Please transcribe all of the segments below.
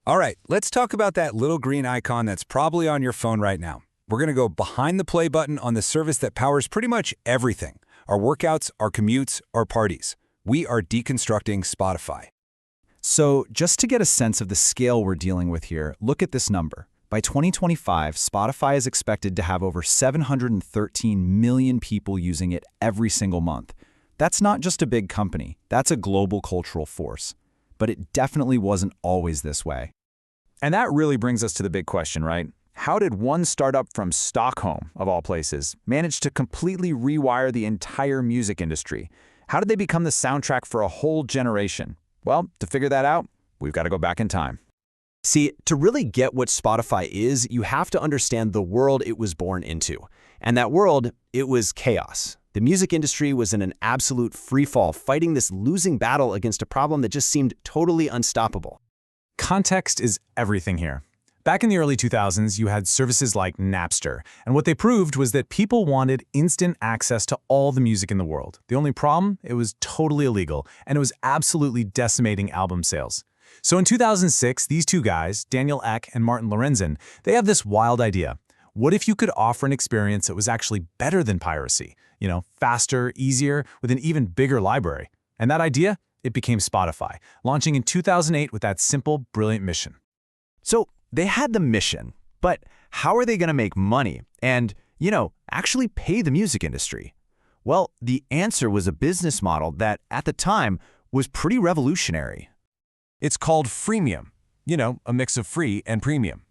All right, let's talk about that little green icon that's probably on your phone right now. We're going to go behind the play button on the service that powers pretty much everything. Our workouts, our commutes, our parties. We are deconstructing Spotify. So just to get a sense of the scale we're dealing with here, look at this number. By 2025, Spotify is expected to have over 713 million people using it every single month. That's not just a big company, that's a global cultural force. But it definitely wasn't always this way. And that really brings us to the big question, right? How did one startup from Stockholm, of all places, manage to completely rewire the entire music industry? How did they become the soundtrack for a whole generation? Well, to figure that out, we've got to go back in time. See, to really get what Spotify is, you have to understand the world it was born into. And that world, it was chaos. The music industry was in an absolute freefall, fighting this losing battle against a problem that just seemed totally unstoppable. Context is everything here. Back in the early 2000s, you had services like Napster, and what they proved was that people wanted instant access to all the music in the world. The only problem? It was totally illegal, and it was absolutely decimating album sales. So in 2006, these two guys, Daniel Ek and Martin Lorenzen, they have this wild idea. What if you could offer an experience that was actually better than piracy? You know, faster, easier, with an even bigger library. And that idea? It became Spotify, launching in 2008 with that simple, brilliant mission. So they had the mission, but how are they going to make money and, actually pay the music industry? Well, the answer was a business model that, at the time, was pretty revolutionary. It's called freemium, a mix of free and premium.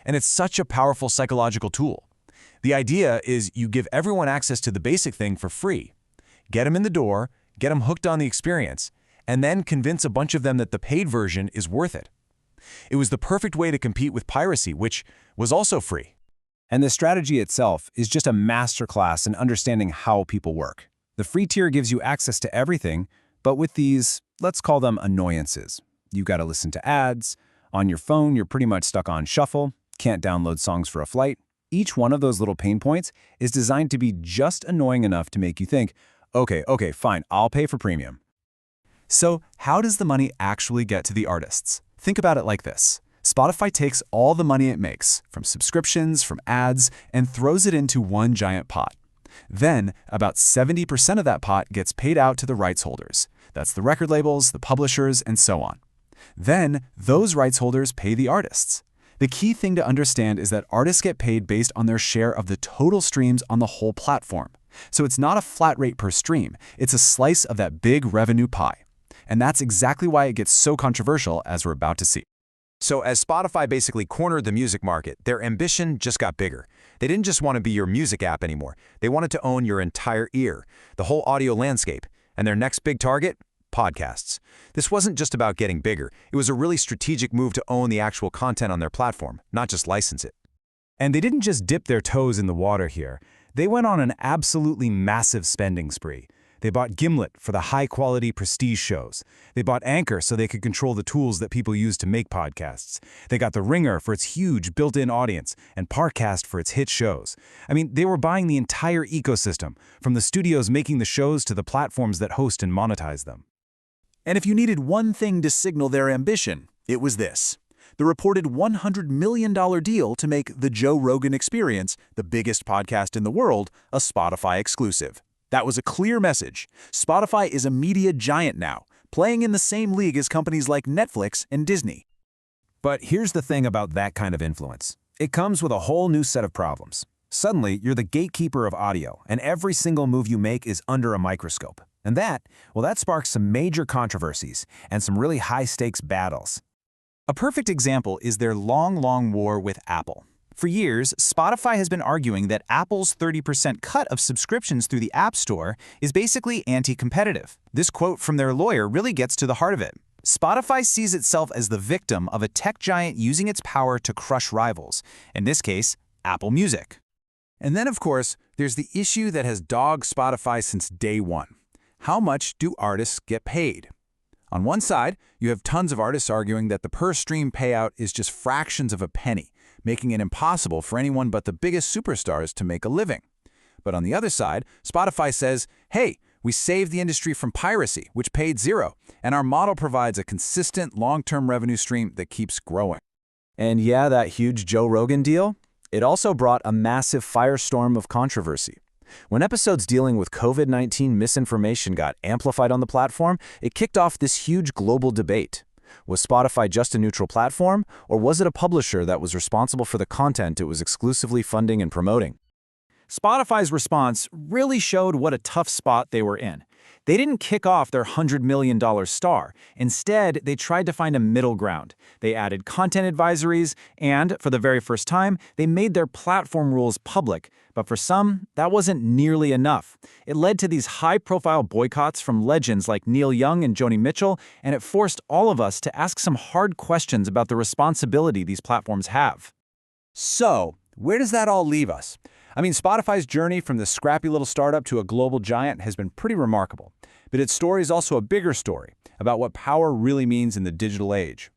And it's such a powerful psychological tool. The idea is you give everyone access to the basic thing for free. Get them in the door, get them hooked on the experience, and then convince a bunch of them that the paid version is worth it. It was the perfect way to compete with piracy, which was also free. And the strategy itself is just a masterclass in understanding how people work. The free tier gives you access to everything, but with these, let's call them annoyances. You got to listen to ads. On your phone, you're pretty much stuck on shuffle. Can't download songs for a flight. Each one of those little pain points is designed to be just annoying enough to make you think, okay, fine, I'll pay for premium. So how does the money actually get to the artists? Think about it like this. Spotify takes all the money it makes, from subscriptions, from ads, and throws it into one giant pot. Then, about 70% of that pot gets paid out to the rights holders. That's the record labels, the publishers, and so on. Then, those rights holders pay the artists. The key thing to understand is that artists get paid based on their share of the total streams on the whole platform. So it's not a flat rate per stream, it's a slice of that big revenue pie. And that's exactly why it gets so controversial, as we're about to see. So as Spotify basically cornered the music market, their ambition just got bigger. They didn't just want to be your music app anymore. They wanted to own your entire ear, the whole audio landscape. And their next big target? Podcasts. This wasn't just about getting bigger. It was a really strategic move to own the actual content on their platform, not just license it. And they didn't just dip their toes in the water here. They went on an absolutely massive spending spree. They bought Gimlet for the high-quality prestige shows. They bought Anchor so they could control the tools that people use to make podcasts. They got The Ringer for its huge built-in audience, and Parcast for its hit shows. I mean, they were buying the entire ecosystem, from the studios making the shows to the platforms that host and monetize them. And if you needed one thing to signal their ambition, it was this: the reported $100 million deal to make The Joe Rogan Experience, the biggest podcast in the world, a Spotify exclusive. That was a clear message. Spotify is a media giant now, playing in the same league as companies like Netflix and Disney. But here's the thing about that kind of influence. It comes with a whole new set of problems. Suddenly, you're the gatekeeper of audio, and every single move you make is under a microscope. And that sparks some major controversies and some really high-stakes battles. A perfect example is their long war with Apple. For years, Spotify has been arguing that Apple's 30% cut of subscriptions through the App Store is basically anti-competitive. This quote from their lawyer really gets to the heart of it. Spotify sees itself as the victim of a tech giant using its power to crush rivals, in this case, Apple Music. And then, of course, there's the issue that has dogged Spotify since day one. How much do artists get paid? On one side, you have tons of artists arguing that the per-stream payout is just fractions of a penny, making it impossible for anyone but the biggest superstars to make a living. But on the other side, Spotify says, hey, We saved the industry from piracy, which paid zero, and our model provides a consistent, long-term revenue stream that keeps growing. And yeah, that huge Joe Rogan deal? It also brought a massive firestorm of controversy. When episodes dealing with COVID-19 misinformation got amplified on the platform, it kicked off this huge global debate. Was Spotify just a neutral platform, or was it a publisher that was responsible for the content it was exclusively funding and promoting? Spotify's response really showed what a tough spot they were in. They didn't kick off their $100 million star. Instead, they tried to find a middle ground. They added content advisories, and, for the very first time, they made their platform rules public. But for some, that wasn't nearly enough. It led to these high-profile boycotts from legends like Neil Young and Joni Mitchell, and it forced all of us to ask some hard questions about the responsibility these platforms have. So, where does that all leave us? I mean, Spotify's journey from the scrappy little startup to a global giant has been pretty remarkable. But its story is also a bigger story about what power really means in the digital age.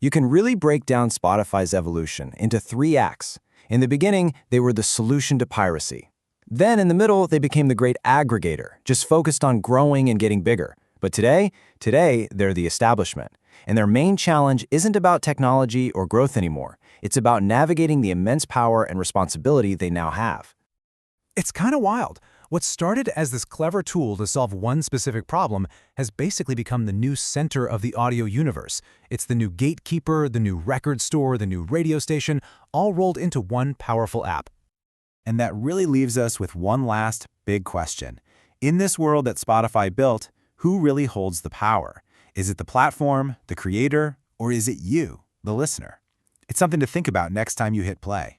You can really break down Spotify's evolution into 3 acts. In the beginning, they were the solution to piracy. Then, in the middle, they became the great aggregator, just focused on growing and getting bigger. But today, they're the establishment. And their main challenge isn't about technology or growth anymore. It's about navigating the immense power and responsibility they now have. It's kind of wild. What started as this clever tool to solve one specific problem has basically become the new center of the audio universe. It's the new gatekeeper, the new record store, the new radio station, all rolled into one powerful app. And that really leaves us with one last big question. In this world that Spotify built, who really holds the power? Is it the platform, the creator, or is it you, the listener? It's something to think about next time you hit play.